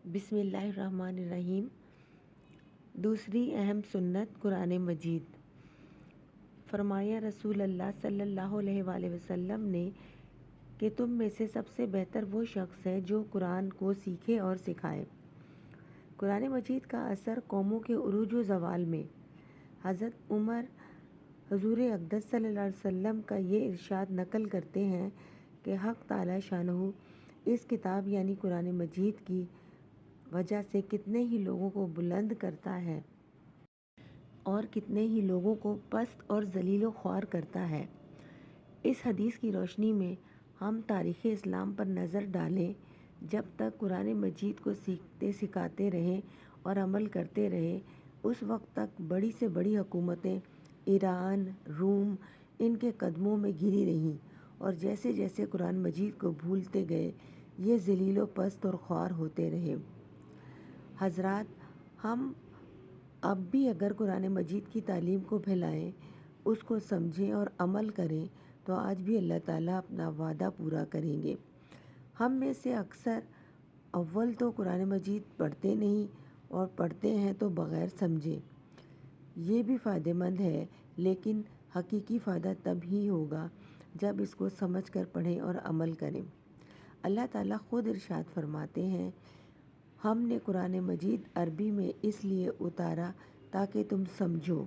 بسم اللہ الرحمن الرحیم۔ دوسری اہم سنت قرآن مجید۔ فرمایا رسول اللہ صلی اللہ علیہ وآلہ وسلم نے کہ تم میں سے سب سے بہتر وہ شخص ہے جو قرآن کو سیکھے اور سکھائے۔ قرآن مجید کا اثر قوموں کے عروج و زوال میں۔ حضرت عمر حضور اقدس صلی اللہ علیہ وسلم کا یہ ارشاد نقل کرتے ہیں کہ حق تعالی شانہ اس کتاب یعنی قرآن مجید کی وجہ سے کتنے ہی لوگوں کو بلند کرتا ہے اور کتنے ہی لوگوں کو پست اور ذلیل و خوار کرتا ہے۔ اس حدیث کی روشنی میں ہم تاریخ اسلام پر نظر ڈالیں۔ جب تک قرآن مجید کو سیکھتے سکھاتے رہے اور عمل کرتے رہے، اس وقت تک بڑی سے بڑی حکومتیں ایران، روم ان کے قدموں میں گری رہیں، اور جیسے جیسے قرآن مجید کو بھولتے گئے یہ ذلیل و پست اور خوار ہوتے رہے۔ حضرات، ہم اب بھی اگر قرآن مجید کی تعلیم کو پھیلائیں، اس کو سمجھیں اور عمل کریں تو آج بھی اللہ تعالیٰ اپنا وعدہ پورا کریں گے۔ ہم میں سے اکثر اول تو قرآن مجید پڑھتے نہیں اور پڑھتے ہیں تو بغیر سمجھے۔ یہ بھی فائدہ مند ہے، لیکن حقیقی فائدہ تب ہی ہوگا جب اس کو سمجھ کر پڑھیں اور عمل کریں۔ اللہ تعالیٰ خود ارشاد فرماتے ہیں، ہم نے قرآن مجید عربی میں اس لیے اتارا تاکہ تم سمجھو۔